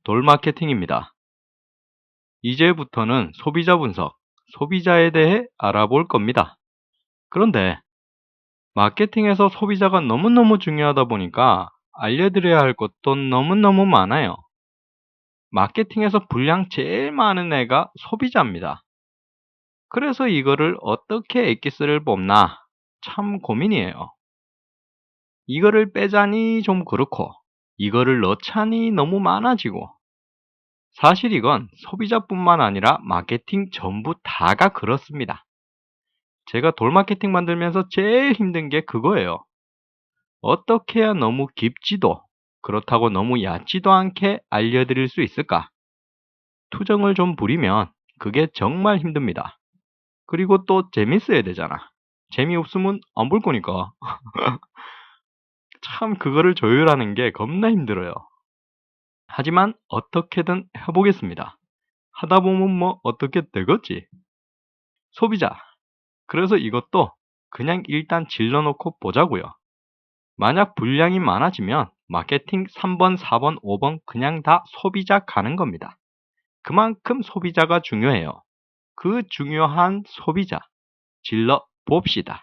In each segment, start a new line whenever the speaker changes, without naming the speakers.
돌마케팅입니다. 이제부터는 소비자 분석, 소비자에 대해 알아볼 겁니다. 그런데 마케팅에서 소비자가 너무너무 중요하다 보니까 알려드려야 할 것도 너무너무 많아요. 마케팅에서 분량 제일 많은 애가 소비자입니다. 그래서 이거를 어떻게 엑기스를 뽑나 참 고민이에요. 이거를 빼자니 좀 그렇고 이거를 넣자니 너무 많아지고 사실 이건 소비자뿐만 아니라 마케팅 전부 다가 그렇습니다. 제가 돌마케팅 만들면서 제일 힘든 게 그거예요. 어떻게 해야 너무 깊지도 그렇다고 너무 얕지도 않게 알려드릴 수 있을까? 투정을 좀 부리면 그게 정말 힘듭니다. 그리고 또 재밌어야 되잖아. 재미없으면 안 볼 거니까. 참 그거를 조율하는 게 겁나 힘들어요. 하지만 어떻게든 해보겠습니다. 하다 보면 뭐 어떻게 되겠지. 소비자. 그래서 이것도 그냥 일단 질러놓고 보자고요. 만약 분량이 많아지면 마케팅 3번, 4번, 5번 그냥 다 소비자 가는 겁니다. 그만큼 소비자가 중요해요. 그 중요한 소비자 질러 봅시다.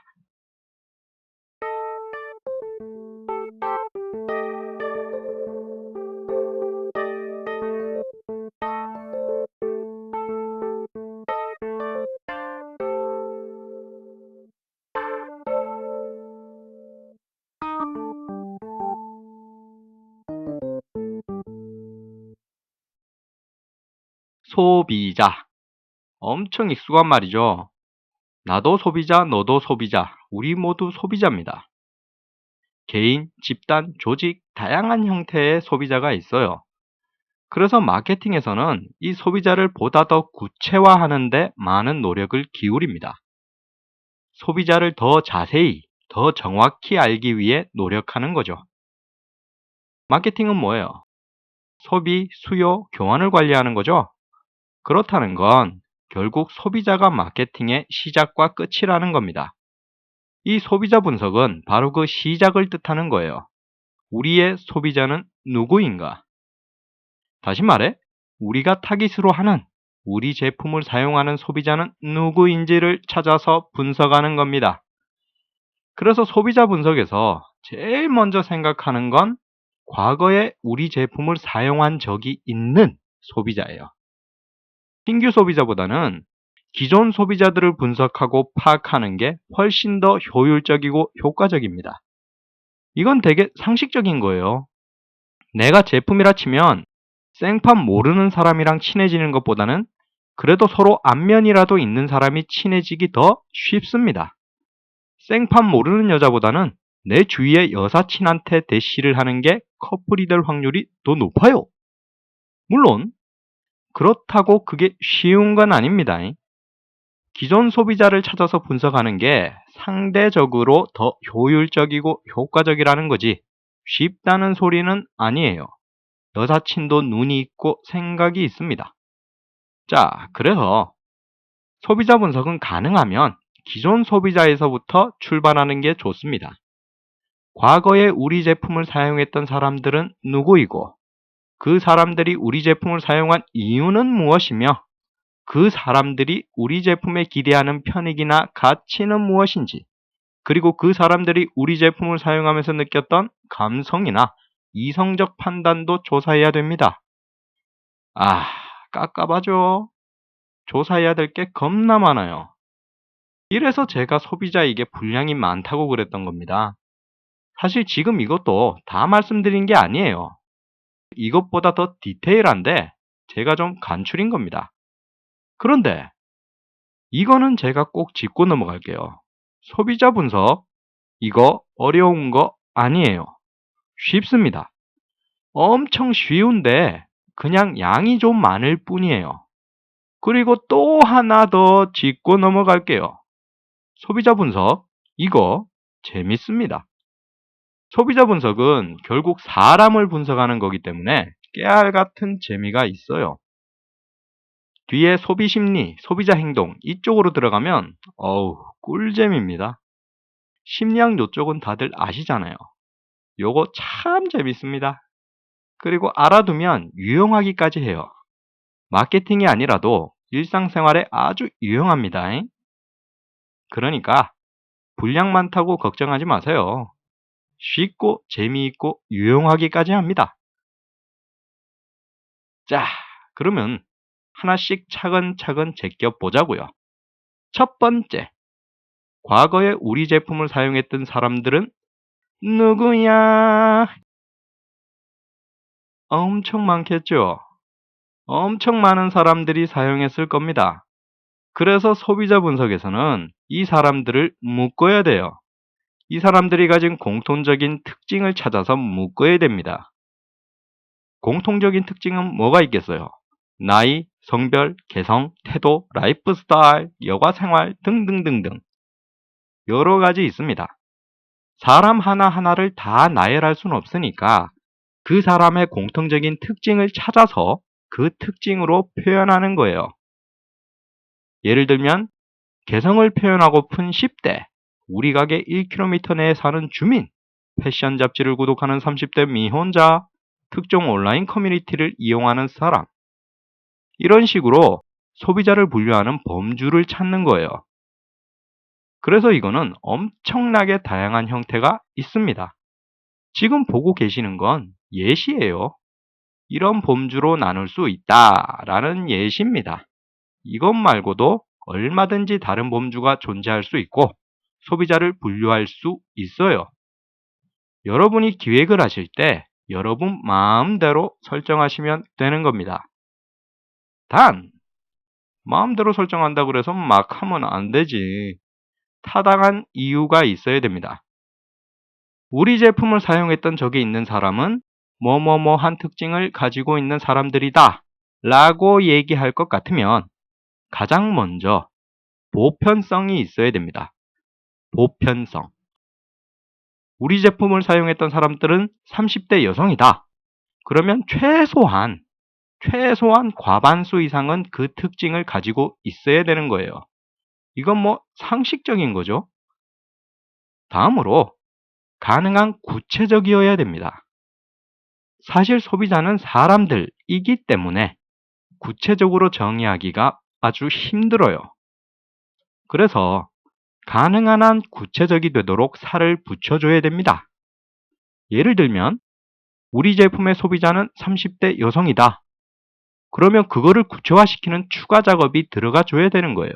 소비자. 엄청 익숙한 말이죠. 나도 소비자, 너도 소비자, 우리 모두 소비자입니다. 개인, 집단, 조직, 다양한 형태의 소비자가 있어요. 그래서 마케팅에서는 이 소비자를 보다 더 구체화하는 데 많은 노력을 기울입니다. 소비자를 더 자세히, 더 정확히 알기 위해 노력하는 거죠. 마케팅은 뭐예요? 소비, 수요, 교환을 관리하는 거죠. 그렇다는 건 결국 소비자가 마케팅의 시작과 끝이라는 겁니다. 이 소비자 분석은 바로 그 시작을 뜻하는 거예요. 우리의 소비자는 누구인가? 다시 말해, 우리가 타깃으로 하는 우리 제품을 사용하는 소비자는 누구인지를 찾아서 분석하는 겁니다. 그래서 소비자 분석에서 제일 먼저 생각하는 건 과거에 우리 제품을 사용한 적이 있는 소비자예요. 신규 소비자보다는 기존 소비자들을 분석하고 파악하는 게 훨씬 더 효율적이고 효과적입니다. 이건 되게 상식적인 거예요. 내가 제품이라 치면 생판 모르는 사람이랑 친해지는 것보다는 그래도 서로 안면이라도 있는 사람이 친해지기 더 쉽습니다. 생판 모르는 여자보다는 내 주위의 여사친한테 대시를 하는 게 커플이 될 확률이 더 높아요. 물론 그렇다고 그게 쉬운 건 아닙니다. 기존 소비자를 찾아서 분석하는 게 상대적으로 더 효율적이고 효과적이라는 거지 쉽다는 소리는 아니에요. 여사친도 눈이 있고 생각이 있습니다. 자, 그래서 소비자 분석은 가능하면 기존 소비자에서부터 출발하는 게 좋습니다. 과거에 우리 제품을 사용했던 사람들은 누구이고 그 사람들이 우리 제품을 사용한 이유는 무엇이며 그 사람들이 우리 제품에 기대하는 편익이나 가치는 무엇인지 그리고 그 사람들이 우리 제품을 사용하면서 느꼈던 감성이나 이성적 판단도 조사해야 됩니다. 아, 깝깝하죠? 조사해야 될 게 겁나 많아요. 이래서 제가 소비자에게 분량이 많다고 그랬던 겁니다. 사실 지금 이것도 다 말씀드린 게 아니에요. 이것보다 더 디테일한데 제가 좀 간추린 겁니다. 그런데 이거는 제가 꼭 짚고 넘어갈게요. 소비자 분석, 이거 어려운 거 아니에요. 쉽습니다. 엄청 쉬운데 그냥 양이 좀 많을 뿐이에요. 그리고 또 하나 더 짚고 넘어갈게요. 소비자 분석, 이거 재밌습니다. 소비자 분석은 결국 사람을 분석하는 거기 때문에 깨알 같은 재미가 있어요. 뒤에 소비 심리, 소비자 행동 이쪽으로 들어가면 꿀잼입니다. 심리학 요쪽은 다들 아시잖아요. 요거 참 재밌습니다. 그리고 알아두면 유용하기까지 해요. 마케팅이 아니라도 일상생활에 아주 유용합니다. 그러니까 분량 많다고 걱정하지 마세요. 쉽고 재미있고 유용하기까지 합니다. 자, 그러면 하나씩 차근차근 제껴보자고요. 첫 번째, 과거에 우리 제품을 사용했던 사람들은 누구야? 엄청 많겠죠? 엄청 많은 사람들이 사용했을 겁니다. 그래서 소비자 분석에서는 이 사람들을 묶어야 돼요. 이 사람들이 가진 공통적인 특징을 찾아서 묶어야 됩니다. 공통적인 특징은 뭐가 있겠어요? 나이, 성별, 개성, 태도, 라이프 스타일, 여가 생활 등등등등 여러 가지 있습니다. 사람 하나하나를 다 나열할 수는 없으니까 그 사람의 공통적인 특징을 찾아서 그 특징으로 표현하는 거예요. 예를 들면 개성을 표현하고픈 10대, 우리 가게 1km 내에 사는 주민, 패션 잡지를 구독하는 30대 미혼자, 특정 온라인 커뮤니티를 이용하는 사람, 이런 식으로 소비자를 분류하는 범주를 찾는 거예요. 그래서 이거는 엄청나게 다양한 형태가 있습니다. 지금 보고 계시는 건 예시예요. 이런 범주로 나눌 수 있다라는 예시입니다. 이것 말고도 얼마든지 다른 범주가 존재할 수 있고 소비자를 분류할 수 있어요. 여러분이 기획을 하실 때 여러분 마음대로 설정하시면 되는 겁니다. 단, 마음대로 설정한다고 해서 막 하면 안 되지. 타당한 이유가 있어야 됩니다. 우리 제품을 사용했던 적이 있는 사람은 뭐뭐뭐한 특징을 가지고 있는 사람들이다 라고 얘기할 것 같으면 가장 먼저 보편성이 있어야 됩니다. 보편성. 우리 제품을 사용했던 사람들은 30대 여성이다. 그러면 최소한 과반수 이상은 그 특징을 가지고 있어야 되는 거예요. 이건 뭐 상식적인 거죠. 다음으로 가능한 구체적이어야 됩니다. 사실 소비자는 사람들이기 때문에 구체적으로 정의하기가 아주 힘들어요. 그래서 가능한 한 구체적이 되도록 살을 붙여줘야 됩니다. 예를 들면 우리 제품의 소비자는 30대 여성이다. 그러면 그거를 구체화시키는 추가 작업이 들어가 줘야 되는 거예요.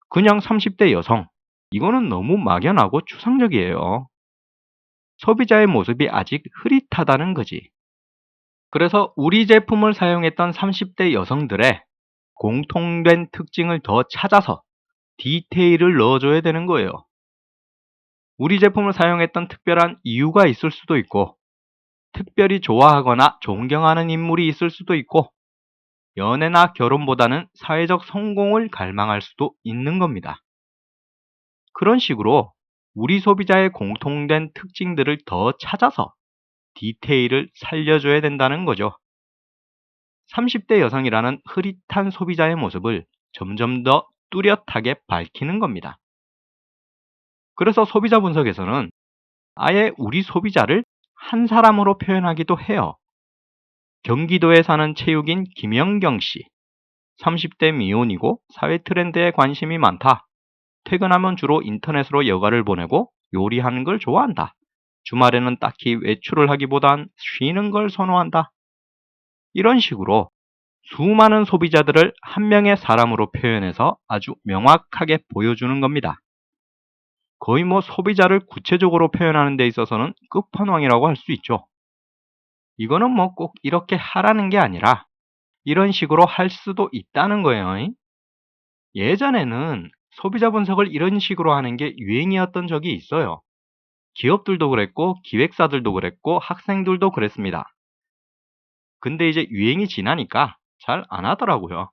그냥 30대 여성. 이거는 너무 막연하고 추상적이에요. 소비자의 모습이 아직 흐릿하다는 거지. 그래서 우리 제품을 사용했던 30대 여성들의 공통된 특징을 더 찾아서 디테일을 넣어줘야 되는 거예요. 우리 제품을 사용했던 특별한 이유가 있을 수도 있고, 특별히 좋아하거나 존경하는 인물이 있을 수도 있고, 연애나 결혼보다는 사회적 성공을 갈망할 수도 있는 겁니다. 그런 식으로 우리 소비자의 공통된 특징들을 더 찾아서 디테일을 살려줘야 된다는 거죠. 30대 여성이라는 흐릿한 소비자의 모습을 점점 더 뚜렷하게 밝히는 겁니다. 그래서 소비자 분석에서는 아예 우리 소비자를 한 사람으로 표현하기도 해요. 경기도에 사는 체육인 김영경 씨. 30대 미혼이고 사회 트렌드에 관심이 많다. 퇴근하면 주로 인터넷으로 여가를 보내고 요리하는 걸 좋아한다. 주말에는 딱히 외출을 하기보단 쉬는 걸 선호한다. 이런 식으로 수많은 소비자들을 한 명의 사람으로 표현해서 아주 명확하게 보여주는 겁니다. 거의 뭐 소비자를 구체적으로 표현하는 데 있어서는 끝판왕이라고 할 수 있죠. 이거는 뭐 꼭 이렇게 하라는 게 아니라 이런 식으로 할 수도 있다는 거예요. 예전에는 소비자 분석을 이런 식으로 하는 게 유행이었던 적이 있어요. 기업들도 그랬고 기획사들도 그랬고 학생들도 그랬습니다. 근데 이제 유행이 지나니까 잘 안 하더라고요.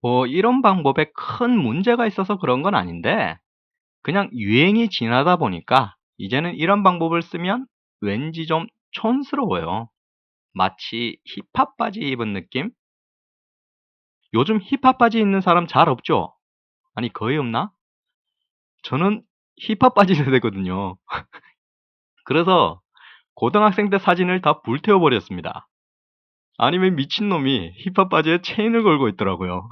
뭐 이런 방법에 큰 문제가 있어서 그런 건 아닌데 그냥 유행이 지나다 보니까 이제는 이런 방법을 쓰면 왠지 좀 촌스러워요. 마치 힙합 바지 입은 느낌? 요즘 힙합 바지 입는 사람 잘 없죠? 아니 거의 없나? 저는 힙합 바지 세대거든요. 그래서 고등학생 때 사진을 다 불태워버렸습니다. 아니면 미친놈이 힙합 바지에 체인을 걸고 있더라고요.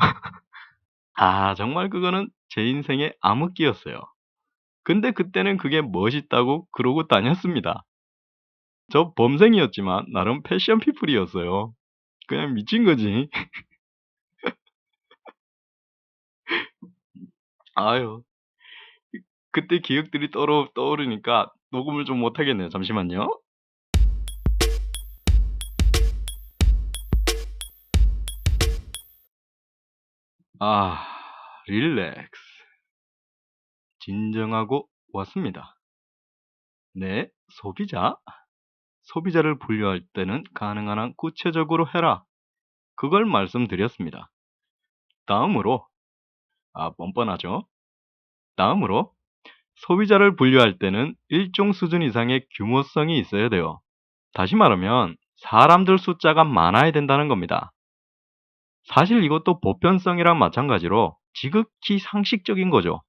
아, 정말 그거는 제 인생의 암흑기였어요. 근데 그때는 그게 멋있다고 그러고 다녔습니다. 저 범생이었지만 나름 패션 피플이었어요. 그냥 미친 거지. 아유, 그때 기억들이 떠오르니까 녹음을 좀 못하겠네요. 잠시만요. 아, 릴렉스. 진정하고 왔습니다. 네, 소비자. 소비자를 분류할 때는 가능한 한 구체적으로 해라. 그걸 말씀드렸습니다. 다음으로, 뻔뻔하죠? 다음으로, 소비자를 분류할 때는 일정 수준 이상의 규모성이 있어야 돼요. 다시 말하면, 사람들 숫자가 많아야 된다는 겁니다. 사실 이것도 보편성이랑 마찬가지로 지극히 상식적인 거죠.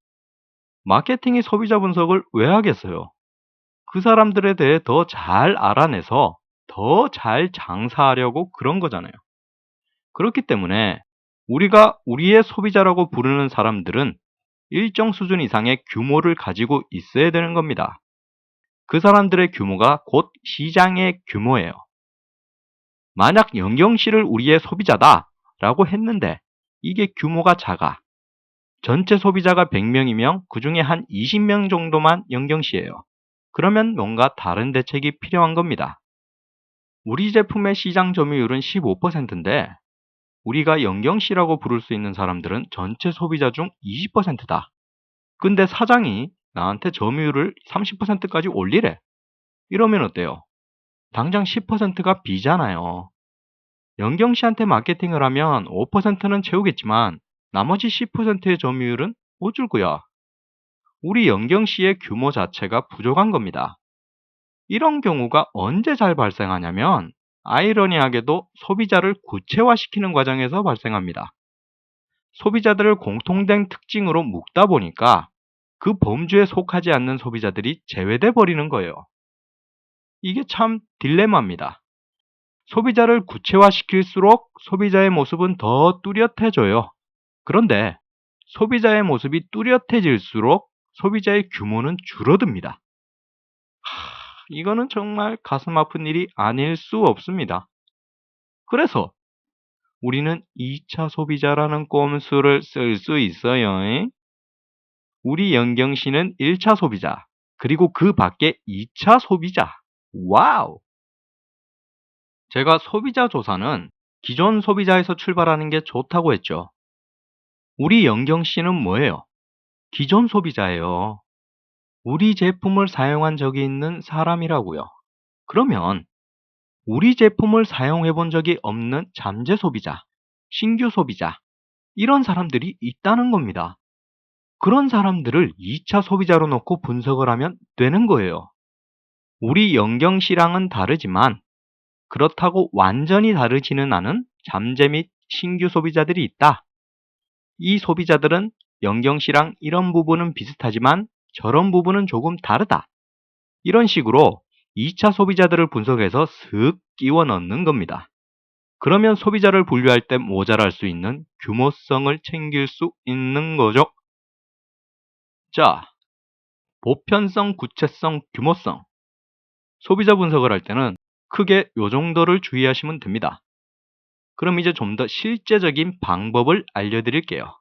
마케팅이 소비자 분석을 왜 하겠어요? 그 사람들에 대해 더 잘 알아내서 더 잘 장사하려고 그런 거잖아요. 그렇기 때문에 우리가 우리의 소비자라고 부르는 사람들은 일정 수준 이상의 규모를 가지고 있어야 되는 겁니다. 그 사람들의 규모가 곧 시장의 규모예요. 만약 영경 씨를 우리의 소비자다라고 했는데 이게 규모가 작아. 전체 소비자가 100명이면 그 중에 한 20명 정도만 영경 씨예요. 그러면 뭔가 다른 대책이 필요한 겁니다. 우리 제품의 시장 점유율은 15%인데 우리가 영경 씨라고 부를 수 있는 사람들은 전체 소비자 중 20%다. 근데 사장이 나한테 점유율을 30%까지 올리래. 이러면 어때요? 당장 10%가 비잖아요. 영경 씨한테 마케팅을 하면 5%는 채우겠지만 나머지 10%의 점유율은 어쩔 거야. 우리 영경 씨의 규모 자체가 부족한 겁니다. 이런 경우가 언제 잘 발생하냐면 아이러니하게도 소비자를 구체화시키는 과정에서 발생합니다. 소비자들을 공통된 특징으로 묶다 보니까 그 범주에 속하지 않는 소비자들이 제외돼 버리는 거예요. 이게 참 딜레마입니다. 소비자를 구체화시킬수록 소비자의 모습은 더 뚜렷해져요. 그런데 소비자의 모습이 뚜렷해질수록 소비자의 규모는 줄어듭니다. 이거는 정말 가슴 아픈 일이 아닐 수 없습니다. 그래서 우리는 2차 소비자라는 꼼수를 쓸 수 있어요. 우리 영경 씨는 1차 소비자, 그리고 그 밖에 2차 소비자. 와우! 제가 소비자 조사는 기존 소비자에서 출발하는 게 좋다고 했죠. 우리 영경 씨는 뭐예요? 기존 소비자예요. 우리 제품을 사용한 적이 있는 사람이라고요. 그러면 우리 제품을 사용해 본 적이 없는 잠재 소비자, 신규 소비자, 이런 사람들이 있다는 겁니다. 그런 사람들을 2차 소비자로 놓고 분석을 하면 되는 거예요. 우리 영경 씨랑은 다르지만 그렇다고 완전히 다르지는 않은 잠재 및 신규 소비자들이 있다. 이 소비자들은 영경 씨랑 이런 부분은 비슷하지만 저런 부분은 조금 다르다. 이런 식으로 2차 소비자들을 분석해서 슥 끼워 넣는 겁니다. 그러면 소비자를 분류할 때 모자랄 수 있는 규모성을 챙길 수 있는 거죠. 자, 보편성, 구체성, 규모성. 소비자 분석을 할 때는 크게 요 정도를 주의하시면 됩니다. 그럼 이제 좀 더 실제적인 방법을 알려드릴게요.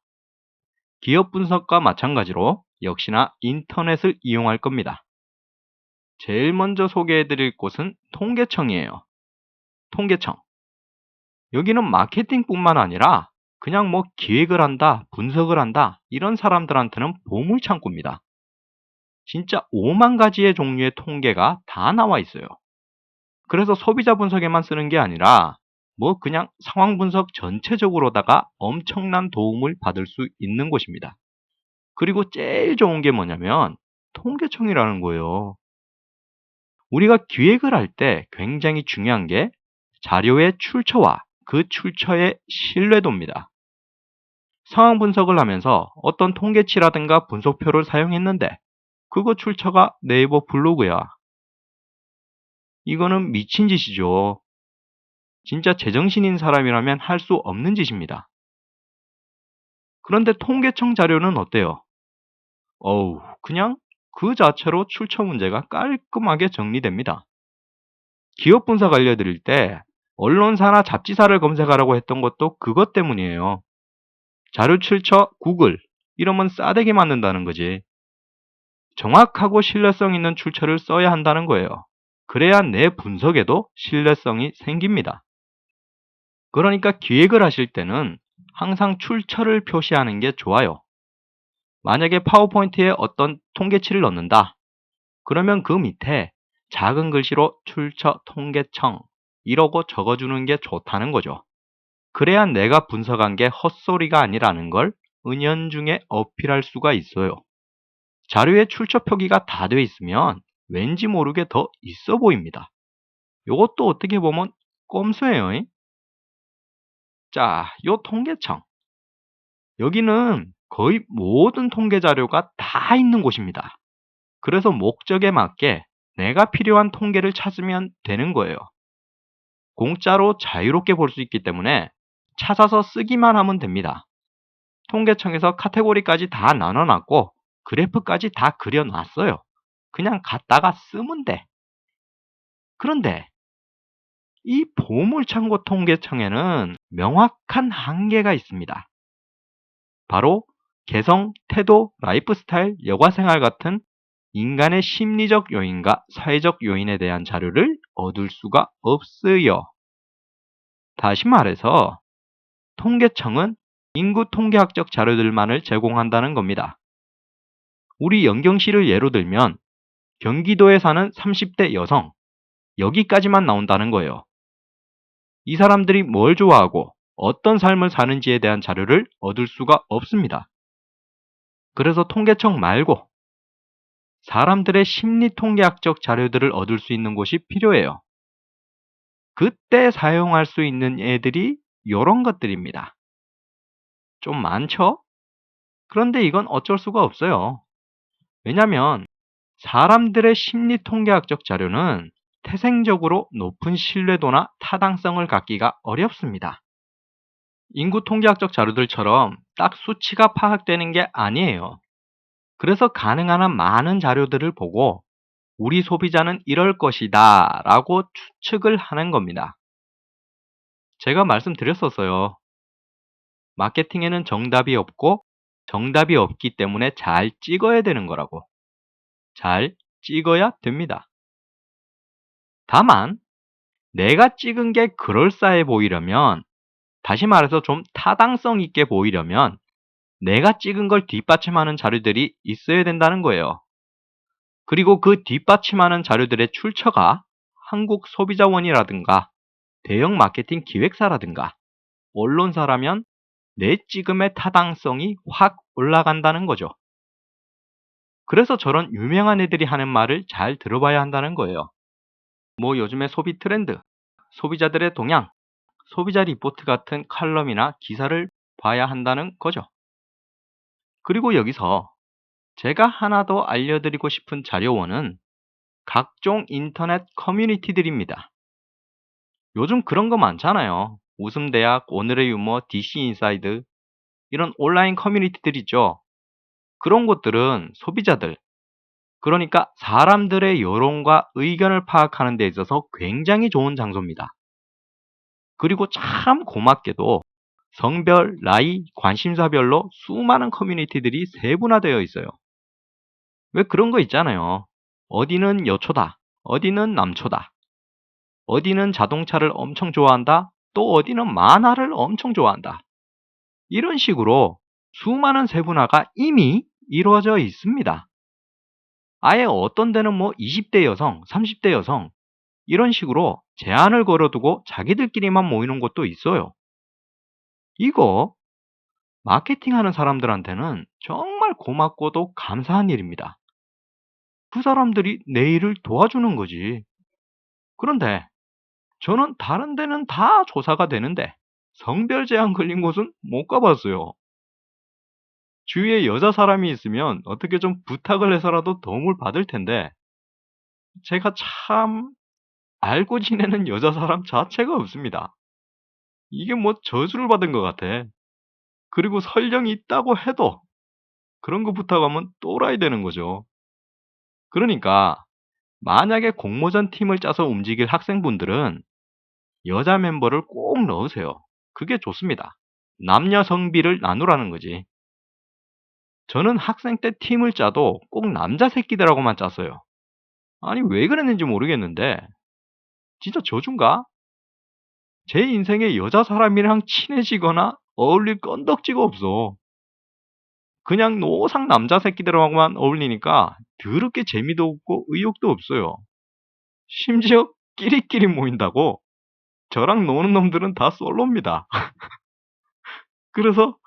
기업 분석과 마찬가지로 역시나 인터넷을 이용할 겁니다. 제일 먼저 소개해드릴 곳은 통계청이에요. 통계청. 여기는 마케팅뿐만 아니라 그냥 뭐 기획을 한다, 분석을 한다, 이런 사람들한테는 보물창고입니다. 진짜 5만 가지의 종류의 통계가 다 나와 있어요. 그래서 소비자 분석에만 쓰는 게 아니라 뭐 그냥 상황 분석 전체적으로다가 엄청난 도움을 받을 수 있는 곳입니다. 그리고 제일 좋은 게 뭐냐면 통계청이라는 거예요. 우리가 기획을 할 때 굉장히 중요한 게 자료의 출처와 그 출처의 신뢰도입니다. 상황 분석을 하면서 어떤 통계치라든가 분석표를 사용했는데 그거 출처가 네이버 블로그야. 이거는 미친 짓이죠. 진짜 제정신인 사람이라면 할 수 없는 짓입니다. 그런데 통계청 자료는 어때요? 그냥 그 자체로 출처 문제가 깔끔하게 정리됩니다. 기업 분석 알려드릴 때 언론사나 잡지사를 검색하라고 했던 것도 그것 때문이에요. 자료 출처 구글 이러면 싸대기 맞는다는 거지. 정확하고 신뢰성 있는 출처를 써야 한다는 거예요. 그래야 내 분석에도 신뢰성이 생깁니다. 그러니까 기획을 하실 때는 항상 출처를 표시하는 게 좋아요. 만약에 파워포인트에 어떤 통계치를 넣는다. 그러면 그 밑에 작은 글씨로 출처 통계청 이러고 적어주는 게 좋다는 거죠. 그래야 내가 분석한 게 헛소리가 아니라는 걸 은연중에 어필할 수가 있어요. 자료에 출처 표기가 다 되어 있으면 왠지 모르게 더 있어 보입니다. 이것도 어떻게 보면 꼼수예요. 자, 요 통계청. 여기는 거의 모든 통계 자료가 다 있는 곳입니다. 그래서 목적에 맞게 내가 필요한 통계를 찾으면 되는 거예요. 공짜로 자유롭게 볼 수 있기 때문에 찾아서 쓰기만 하면 됩니다. 통계청에서 카테고리까지 다 나눠놨고 그래프까지 다 그려놨어요. 그냥 갖다가 쓰면 돼. 그런데 이 보물창고 통계청에는 명확한 한계가 있습니다. 바로 개성, 태도, 라이프 스타일, 여가 생활 같은 인간의 심리적 요인과 사회적 요인에 대한 자료를 얻을 수가 없어요. 다시 말해서 통계청은 인구 통계학적 자료들만을 제공한다는 겁니다. 우리 영경씨를 예로 들면 경기도에 사는 30대 여성, 여기까지만 나온다는 거예요. 이 사람들이 뭘 좋아하고 어떤 삶을 사는지에 대한 자료를 얻을 수가 없습니다. 그래서 통계청 말고 사람들의 심리 통계학적 자료들을 얻을 수 있는 곳이 필요해요. 그때 사용할 수 있는 애들이 이런 것들입니다. 좀 많죠? 그런데 이건 어쩔 수가 없어요. 왜냐하면 사람들의 심리 통계학적 자료는 태생적으로 높은 신뢰도나 타당성을 갖기가 어렵습니다. 인구 통계학적 자료들처럼 딱 수치가 파악되는 게 아니에요. 그래서 가능한 한 많은 자료들을 보고 우리 소비자는 이럴 것이다 라고 추측을 하는 겁니다. 제가 말씀드렸었어요. 마케팅에는 정답이 없고 정답이 없기 때문에 잘 찍어야 되는 거라고. 잘 찍어야 됩니다. 다만 내가 찍은 게 그럴싸해 보이려면, 다시 말해서 좀 타당성 있게 보이려면 내가 찍은 걸 뒷받침하는 자료들이 있어야 된다는 거예요. 그리고 그 뒷받침하는 자료들의 출처가 한국소비자원이라든가 대형 마케팅 기획사라든가 언론사라면 내 찍음의 타당성이 확 올라간다는 거죠. 그래서 저런 유명한 애들이 하는 말을 잘 들어봐야 한다는 거예요. 뭐 요즘의 소비 트렌드, 소비자들의 동향, 소비자 리포트 같은 칼럼이나 기사를 봐야 한다는 거죠. 그리고 여기서 제가 하나 더 알려드리고 싶은 자료원은 각종 인터넷 커뮤니티들입니다. 요즘 그런 거 많잖아요. 웃음대학, 오늘의 유머, DC인사이드 이런 온라인 커뮤니티들 있죠. 그런 곳들은 소비자들, 그러니까 사람들의 여론과 의견을 파악하는 데 있어서 굉장히 좋은 장소입니다. 그리고 참 고맙게도 성별, 나이, 관심사별로 수많은 커뮤니티들이 세분화되어 있어요. 왜 그런 거 있잖아요. 어디는 여초다, 어디는 남초다, 어디는 자동차를 엄청 좋아한다, 또 어디는 만화를 엄청 좋아한다. 이런 식으로 수많은 세분화가 이미 이루어져 있습니다. 아예 어떤 데는 뭐 20대 여성, 30대 여성 이런 식으로 제한을 걸어두고 자기들끼리만 모이는 곳도 있어요. 이거 마케팅하는 사람들한테는 정말 고맙고도 감사한 일입니다. 그 사람들이 내 일을 도와주는 거지. 그런데 저는 다른 데는 다 조사가 되는데 성별 제한 걸린 곳은 못 가봤어요. 주위에 여자 사람이 있으면 어떻게 좀 부탁을 해서라도 도움을 받을 텐데 제가 참 알고 지내는 여자 사람 자체가 없습니다. 이게 뭐 저주를 받은 것 같아. 그리고 설령이 있다고 해도 그런 거 부탁하면 또라이 되는 거죠. 그러니까 만약에 공모전 팀을 짜서 움직일 학생분들은 여자 멤버를 꼭 넣으세요. 그게 좋습니다. 남녀 성비를 나누라는 거지. 저는 학생 때 팀을 짜도 꼭 남자 새끼들하고만 짰어요. 아니, 왜 그랬는지 모르겠는데, 진짜 저준가? 제 인생에 여자 사람이랑 친해지거나 어울릴 건덕지가 없어. 그냥 노상 남자 새끼들하고만 어울리니까 더럽게 재미도 없고 의욕도 없어요. 심지어 끼리끼리 모인다고 저랑 노는 놈들은 다 솔로입니다. 그래서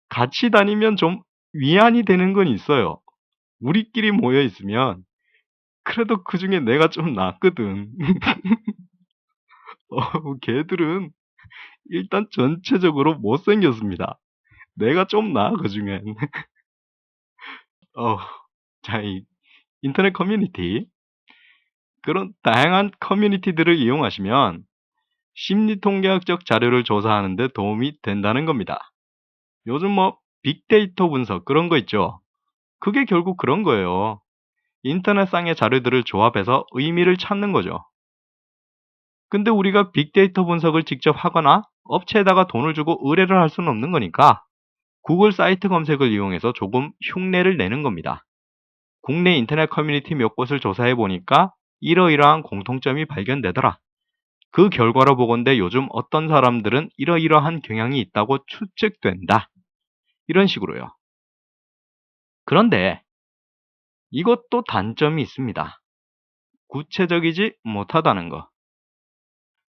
같이 다니면 좀 위안이 되는 건 있어요. 우리끼리 모여 있으면 그래도 그 중에 내가 좀 낫거든. 걔들은 일단 전체적으로 못생겼습니다. 내가 좀 나아, 그 중엔. 어, 자, 이 인터넷 커뮤니티. 그런 다양한 커뮤니티들을 이용하시면 심리통계학적 자료를 조사하는 데 도움이 된다는 겁니다. 요즘 뭐 빅데이터 분석 그런 거 있죠. 그게 결국 그런 거예요. 인터넷상의 자료들을 조합해서 의미를 찾는 거죠. 근데 우리가 빅데이터 분석을 직접 하거나 업체에다가 돈을 주고 의뢰를 할 수는 없는 거니까 구글 사이트 검색을 이용해서 조금 흉내를 내는 겁니다. 국내 인터넷 커뮤니티 몇 곳을 조사해 보니까 이러이러한 공통점이 발견되더라. 그 결과로 보건대 요즘 어떤 사람들은 이러이러한 경향이 있다고 추측된다. 이런 식으로요. 그런데 이것도 단점이 있습니다. 구체적이지 못하다는 거.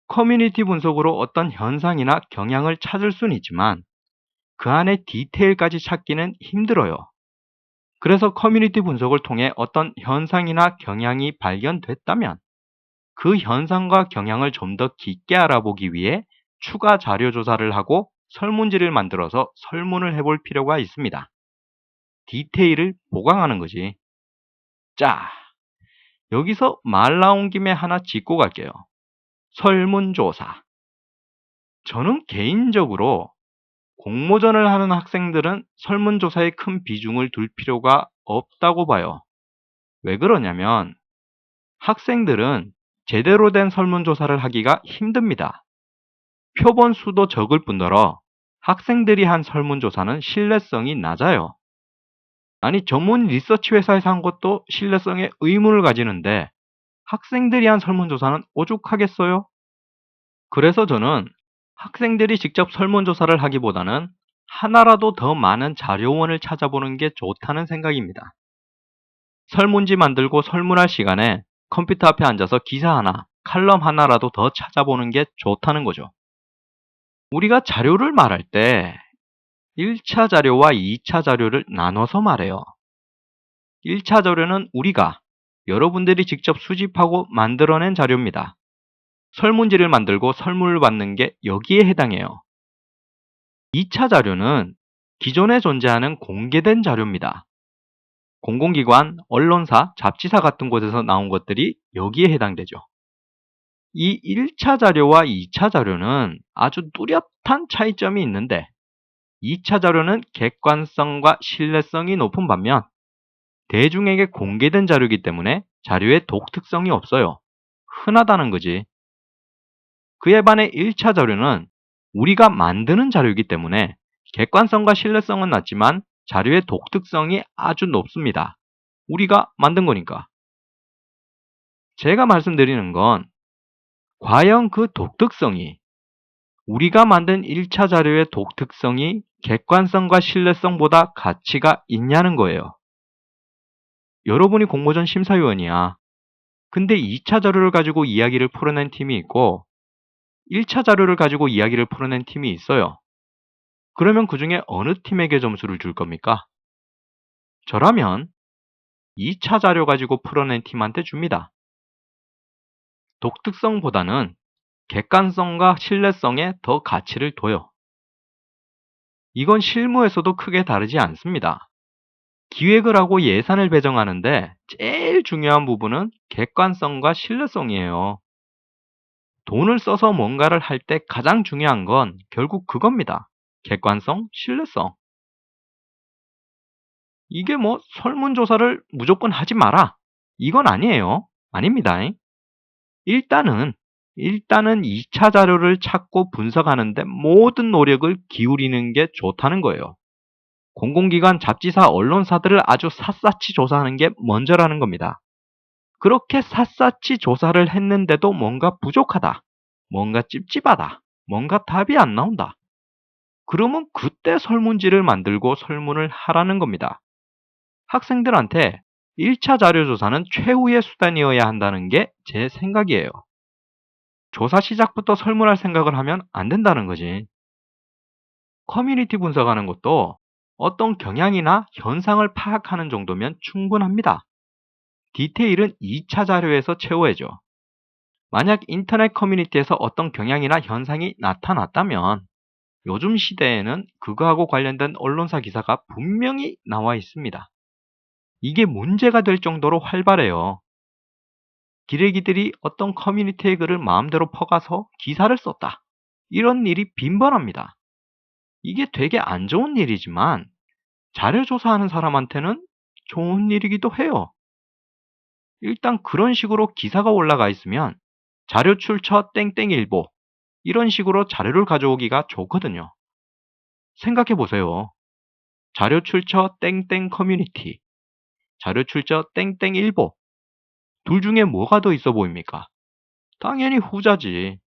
커뮤니티 분석으로 어떤 현상이나 경향을 찾을 수는 있지만 그 안에 디테일까지 찾기는 힘들어요. 그래서 커뮤니티 분석을 통해 어떤 현상이나 경향이 발견됐다면 그 현상과 경향을 좀 더 깊게 알아보기 위해 추가 자료 조사를 하고 설문지를 만들어서 설문을 해볼 필요가 있습니다. 디테일을 보강하는 거지. 자, 여기서 말 나온 김에 하나 짚고 갈게요. 설문조사. 저는 개인적으로 공모전을 하는 학생들은 설문조사에 큰 비중을 둘 필요가 없다고 봐요. 왜 그러냐면 학생들은 제대로 된 설문조사를 하기가 힘듭니다. 표본 수도 적을 뿐더러 학생들이 한 설문조사는 신뢰성이 낮아요. 아니, 전문 리서치 회사에서 한 것도 신뢰성에 의문을 가지는데 학생들이 한 설문조사는 오죽하겠어요? 그래서 저는 학생들이 직접 설문조사를 하기보다는 하나라도 더 많은 자료원을 찾아보는 게 좋다는 생각입니다. 설문지 만들고 설문할 시간에 컴퓨터 앞에 앉아서 기사 하나, 칼럼 하나라도 더 찾아보는 게 좋다는 거죠. 우리가 자료를 말할 때 1차 자료와 2차 자료를 나눠서 말해요. 1차 자료는 우리가, 여러분들이 직접 수집하고 만들어낸 자료입니다. 설문지를 만들고 설문을 받는 게 여기에 해당해요. 2차 자료는 기존에 존재하는 공개된 자료입니다. 공공기관, 언론사, 잡지사 같은 곳에서 나온 것들이 여기에 해당되죠. 이 1차 자료와 2차 자료는 아주 뚜렷한 차이점이 있는데 2차 자료는 객관성과 신뢰성이 높은 반면 대중에게 공개된 자료이기 때문에 자료의 독특성이 없어요. 흔하다는 거지. 그에 반해 1차 자료는 우리가 만드는 자료이기 때문에 객관성과 신뢰성은 낮지만 자료의 독특성이 아주 높습니다. 우리가 만든 거니까. 제가 말씀드리는 건 과연 그 독특성이 우리가 만든 1차 자료의 독특성이 객관성과 신뢰성보다 가치가 있냐는 거예요. 여러분이 공모전 심사위원이야. 근데 2차 자료를 가지고 이야기를 풀어낸 팀이 있고 1차 자료를 가지고 이야기를 풀어낸 팀이 있어요. 그러면 그 중에 어느 팀에게 점수를 줄 겁니까? 저라면 2차 자료 가지고 풀어낸 팀한테 줍니다. 독특성보다는 객관성과 신뢰성에 더 가치를 둬요. 이건 실무에서도 크게 다르지 않습니다. 기획을 하고 예산을 배정하는데 제일 중요한 부분은 객관성과 신뢰성이에요. 돈을 써서 뭔가를 할 때 가장 중요한 건 결국 그겁니다. 객관성, 신뢰성. 이게 뭐 설문조사를 무조건 하지 마라. 이건 아니에요. 아닙니다. 일단은, 일단은 2차 자료를 찾고 분석하는데 모든 노력을 기울이는 게 좋다는 거예요. 공공기관, 잡지사, 언론사들을 아주 샅샅이 조사하는 게 먼저라는 겁니다. 그렇게 샅샅이 조사를 했는데도 뭔가 부족하다. 뭔가 찝찝하다. 뭔가 답이 안 나온다. 그러면 그때 설문지를 만들고 설문을 하라는 겁니다. 학생들한테 1차 자료조사는 최후의 수단이어야 한다는 게 제 생각이에요. 조사 시작부터 설문할 생각을 하면 안 된다는 거지. 커뮤니티 분석하는 것도 어떤 경향이나 현상을 파악하는 정도면 충분합니다. 디테일은 2차 자료에서 채워야죠. 만약 인터넷 커뮤니티에서 어떤 경향이나 현상이 나타났다면 요즘 시대에는 그거하고 관련된 언론사 기사가 분명히 나와 있습니다. 이게 문제가 될 정도로 활발해요. 기레기들이 어떤 커뮤니티의 글을 마음대로 퍼가서 기사를 썼다. 이런 일이 빈번합니다. 이게 되게 안 좋은 일이지만 자료 조사하는 사람한테는 좋은 일이기도 해요. 일단 그런 식으로 기사가 올라가 있으면 자료 출처 땡땡일보 이런 식으로 자료를 가져오기가 좋거든요. 생각해 보세요. 자료 출처 땡땡 커뮤니티, 자료 출처 땡땡일보 둘 중에 뭐가 더 있어 보입니까? 당연히 후자지.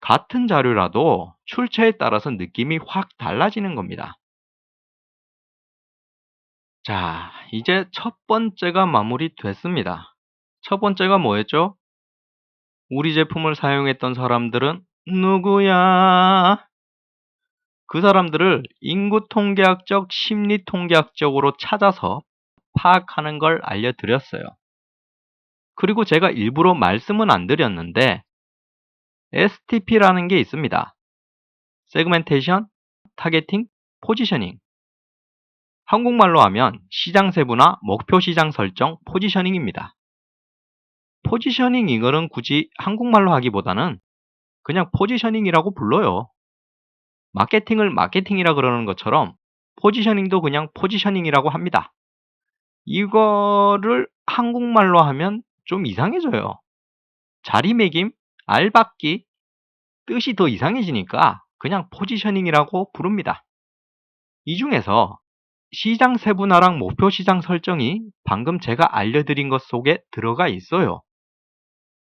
같은 자료라도 출처에 따라서 느낌이 확 달라지는 겁니다. 자, 이제 첫 번째가 마무리됐습니다. 첫 번째가 뭐였죠? 우리 제품을 사용했던 사람들은 누구야? 그 사람들을 인구 통계학적, 심리 통계학적으로 찾아서 파악하는 걸 알려드렸어요. 그리고 제가 일부러 말씀은 안 드렸는데 STP라는 게 있습니다. 세그멘테이션, 타겟팅, 포지셔닝. 한국말로 하면 시장 세분화, 목표 시장 설정, 포지셔닝입니다. 포지셔닝 이거는 굳이 한국말로 하기보다는 그냥 포지셔닝이라고 불러요. 마케팅을 마케팅이라 그러는 것처럼 포지셔닝도 그냥 포지셔닝이라고 합니다. 이거를 한국말로 하면 좀 이상해져요. 자리매김, 알박기, 뜻이 더 이상해지니까 그냥 포지셔닝이라고 부릅니다. 이 중에서 시장 세분화랑 목표 시장 설정이 방금 제가 알려드린 것 속에 들어가 있어요.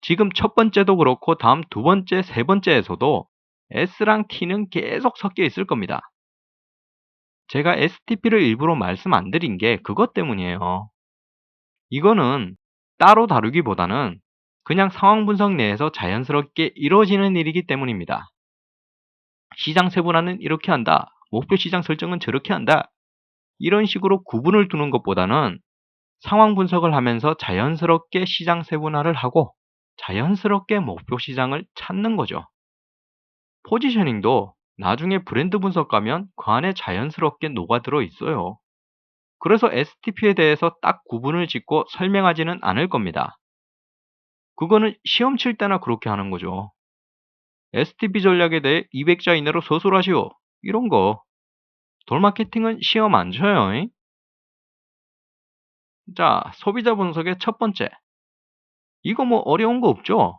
지금 첫 번째도 그렇고 다음 두 번째, 세 번째에서도 S랑 T는 계속 섞여 있을 겁니다. 제가 STP를 일부러 말씀 안 드린 게 그것 때문이에요. 이거는 따로 다루기보다는 그냥 상황 분석 내에서 자연스럽게 이루어지는 일이기 때문입니다. 시장 세분화는 이렇게 한다. 목표 시장 설정은 저렇게 한다. 이런 식으로 구분을 두는 것보다는 상황 분석을 하면서 자연스럽게 시장 세분화를 하고 자연스럽게 목표 시장을 찾는 거죠. 포지셔닝도 나중에 브랜드 분석 가면 그 안에 자연스럽게 녹아들어 있어요. 그래서 STP에 대해서 딱 구분을 짓고 설명하지는 않을 겁니다. 그거는 시험 칠 때나 그렇게 하는 거죠. STP 전략에 대해 200자 이내로 서술하시오. 이런 거. 돌마케팅은 시험 안 쳐요. 잉? 자, 소비자 분석의 첫 번째. 이거 뭐 어려운 거 없죠?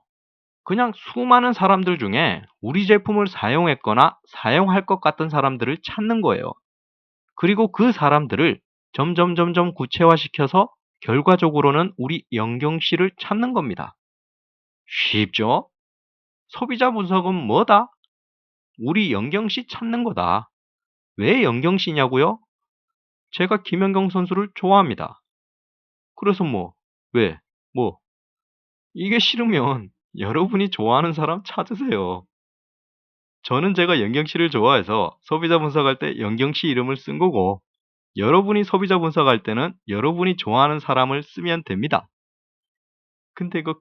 그냥 수많은 사람들 중에 우리 제품을 사용했거나 사용할 것 같은 사람들을 찾는 거예요. 그리고 그 사람들을 점점 구체화시켜서 결과적으로는 우리 영경 씨를 찾는 겁니다. 쉽죠? 소비자 분석은 뭐다? 우리 영경 씨 찾는 거다. 왜 영경 씨냐고요? 제가 김연경 선수를 좋아합니다. 그래서 뭐, 왜, 뭐, 이게 싫으면 여러분이 좋아하는 사람 찾으세요. 저는 제가 영경 씨를 좋아해서 소비자 분석할 때 영경 씨 이름을 쓴 거고, 여러분이 소비자 분석할 때는 여러분이 좋아하는 사람을 쓰면 됩니다. 근데 그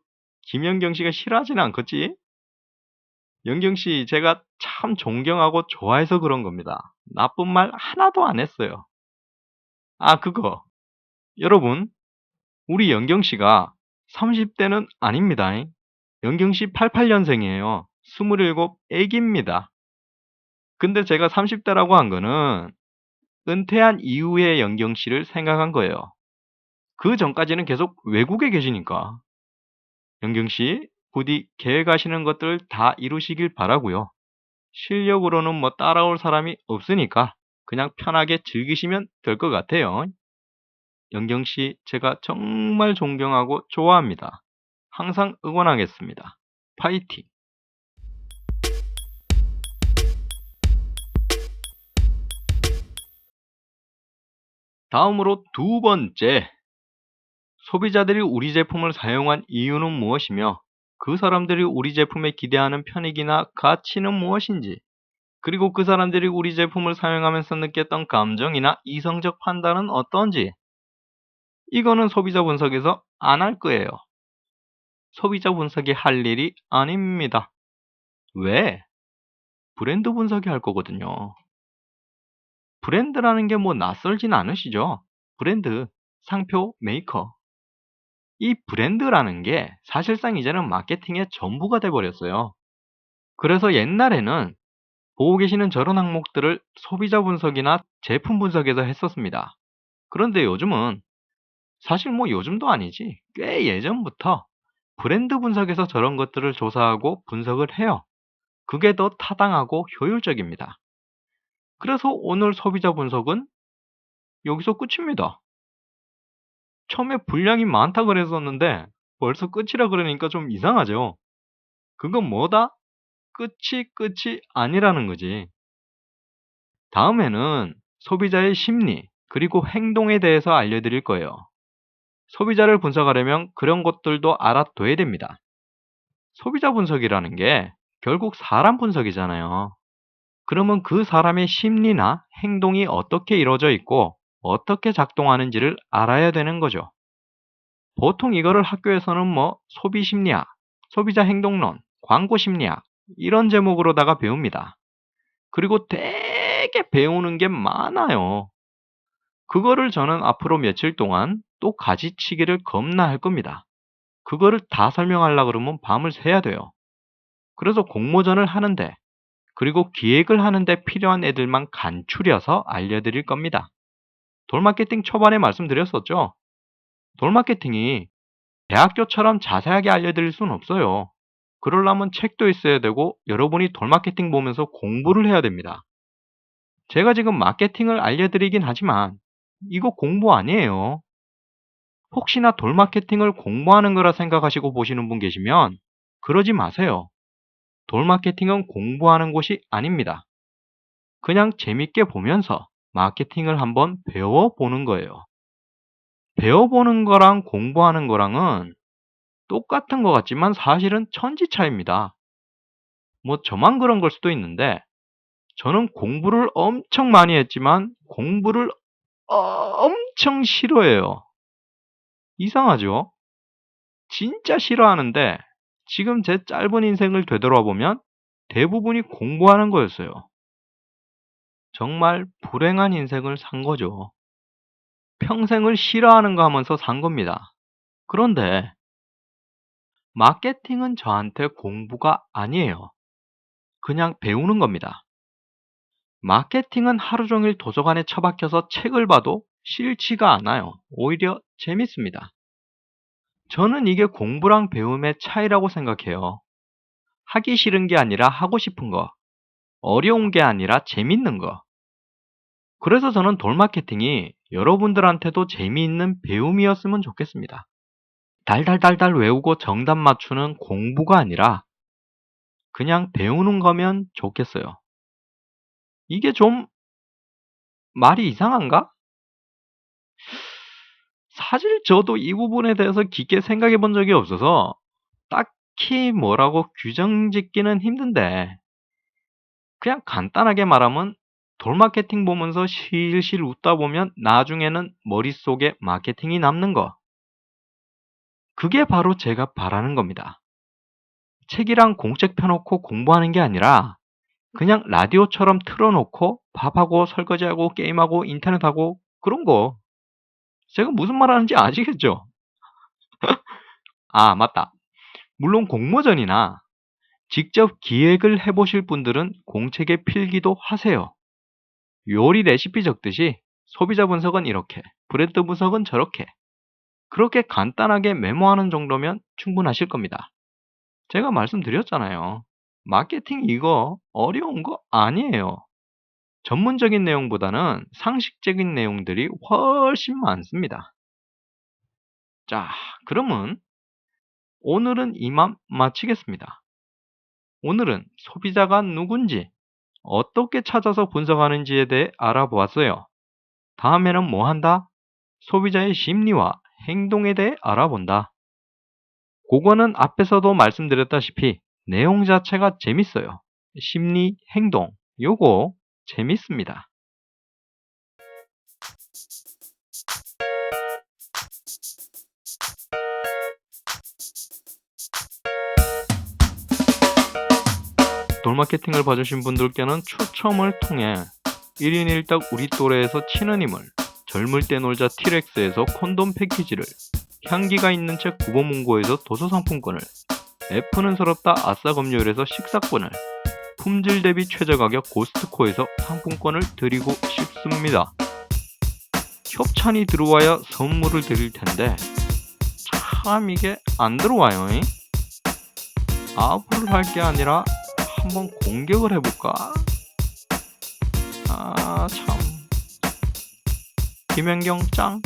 김연경 씨가 싫어하지는 않겠지? 연경 씨 제가 참 존경하고 좋아해서 그런 겁니다. 나쁜 말 하나도 안 했어요. 아, 그거. 여러분, 우리 연경 씨가 30대는 아닙니다. 영경씨 88년생이에요. 27 애기입니다. 근데 제가 30대라고 한 거는 은퇴한 이후의 영경씨를 생각한 거예요. 그 전까지는 계속 외국에 계시니까. 영경씨, 부디 계획하시는 것들 다 이루시길 바라고요. 실력으로는 뭐 따라올 사람이 없으니까 그냥 편하게 즐기시면 될 것 같아요. 영경씨, 제가 정말 존경하고 좋아합니다. 항상 응원하겠습니다. 파이팅! 다음으로 두 번째, 소비자들이 우리 제품을 사용한 이유는 무엇이며 그 사람들이 우리 제품에 기대하는 편익이나 가치는 무엇인지, 그리고 그 사람들이 우리 제품을 사용하면서 느꼈던 감정이나 이성적 판단은 어떤지, 이거는 소비자 분석에서 안 할 거예요. 소비자 분석이 할 일이 아닙니다. 왜? 브랜드 분석이 할 거거든요. 브랜드라는 게 뭐 낯설진 않으시죠? 브랜드, 상표, 메이커. 이 브랜드라는 게 사실상 이제는 마케팅의 전부가 돼버렸어요. 그래서 옛날에는 보고 계시는 저런 항목들을 소비자 분석이나 제품 분석에서 했었습니다. 그런데 요즘은 사실 뭐 요즘도 아니지, 꽤 예전부터 브랜드 분석에서 저런 것들을 조사하고 분석을 해요. 그게 더 타당하고 효율적입니다. 그래서 오늘 소비자 분석은 여기서 끝입니다. 처음에 분량이 많다 그랬었는데 벌써 끝이라 그러니까 좀 이상하죠. 그건 뭐다? 끝이 아니라는 거지. 다음에는 소비자의 심리 그리고 행동에 대해서 알려드릴 거예요. 소비자를 분석하려면 그런 것들도 알아둬야 됩니다. 소비자 분석이라는 게 결국 사람 분석이잖아요. 그러면 그 사람의 심리나 행동이 어떻게 이루어져 있고 어떻게 작동하는지를 알아야 되는 거죠. 보통 이거를 학교에서는 뭐 소비 심리학, 소비자 행동론, 광고 심리학 이런 제목으로다가 배웁니다. 그리고 되게 배우는 게 많아요. 그거를 저는 앞으로 며칠 동안 또 가지치기를 겁나 할 겁니다. 그거를 다 설명하려고 그러면 밤을 새야 돼요. 그래서 공모전을 하는데, 그리고 기획을 하는데 필요한 애들만 간추려서 알려드릴 겁니다. 돌마케팅 초반에 말씀드렸었죠? 돌마케팅이 대학교처럼 자세하게 알려드릴 수는 없어요. 그러려면 책도 있어야 되고 여러분이 돌마케팅 보면서 공부를 해야 됩니다. 제가 지금 마케팅을 알려드리긴 하지만 이거 공부 아니에요. 혹시나 돌마케팅을 공부하는 거라 생각하시고 보시는 분 계시면 그러지 마세요. 돌마케팅은 공부하는 곳이 아닙니다. 그냥 재밌게 보면서 마케팅을 한번 배워보는 거예요. 배워보는 거랑 공부하는 거랑은 똑같은 것 같지만 사실은 천지 차이입니다. 뭐 저만 그런 걸 수도 있는데 저는 공부를 엄청 많이 했지만 공부를 엄청 싫어해요. 이상하죠? 진짜 싫어하는데 지금 제 짧은 인생을 되돌아보면 대부분이 공부하는 거였어요. 정말 불행한 인생을 산 거죠. 평생을 싫어하는 거 하면서 산 겁니다. 그런데 마케팅은 저한테 공부가 아니에요. 그냥 배우는 겁니다. 마케팅은 하루 종일 도서관에 처박혀서 책을 봐도 싫지가 않아요. 오히려 재밌습니다. 저는 이게 공부랑 배움의 차이라고 생각해요. 하기 싫은 게 아니라 하고 싶은 거, 어려운 게 아니라 재밌는 거. 그래서 저는 돌마케팅이 여러분들한테도 재미있는 배움이었으면 좋겠습니다. 달달달달 외우고 정답 맞추는 공부가 아니라 그냥 배우는 거면 좋겠어요. 이게 좀 말이 이상한가? 사실 저도 이 부분에 대해서 깊게 생각해 본 적이 없어서 딱히 뭐라고 규정 짓기는 힘든데 그냥 간단하게 말하면 돌마케팅 보면서 실실 웃다 보면 나중에는 머릿속에 마케팅이 남는 거. 그게 바로 제가 바라는 겁니다. 책이랑 공책 펴놓고 공부하는 게 아니라 그냥 라디오처럼 틀어놓고 밥하고 설거지하고 게임하고 인터넷하고 그런 거. 제가 무슨 말 하는지 아시겠죠? 아, 맞다. 물론 공모전이나 직접 기획을 해보실 분들은 공책에 필기도 하세요. 요리 레시피 적듯이 소비자 분석은 이렇게, 브랜드 분석은 저렇게, 그렇게 간단하게 메모하는 정도면 충분하실 겁니다. 제가 말씀드렸잖아요. 마케팅 이거 어려운 거 아니에요. 전문적인 내용보다는 상식적인 내용들이 훨씬 많습니다. 자, 그러면 오늘은 이만 마치겠습니다. 오늘은 소비자가 누군지, 어떻게 찾아서 분석하는지에 대해 알아보았어요. 다음에는 뭐 한다? 소비자의 심리와 행동에 대해 알아본다. 그거는 앞에서도 말씀드렸다시피 내용 자체가 재밌어요. 심리, 행동, 요거 재밌습니다. 돌마케팅을 봐주신 분들께는 추첨을 통해 1인 1닭 우리 또래에서 치는 힘을, 젊을 때 놀자 티렉스에서 콘돔 패키지를, 향기가 있는 책 구보문고에서 도서 상품권을, F는 서럽다 아싸 금요일에서 식사권을, 품질 대비 최저 가격 고스트코에서 상품권을 드리고 싶습니다. 협찬이 들어와야 선물을 드릴 텐데 참 이게 안 들어와요. 아부를 할 게 아니라 한번 공격을 해볼까? 아 참. 김연경 짱.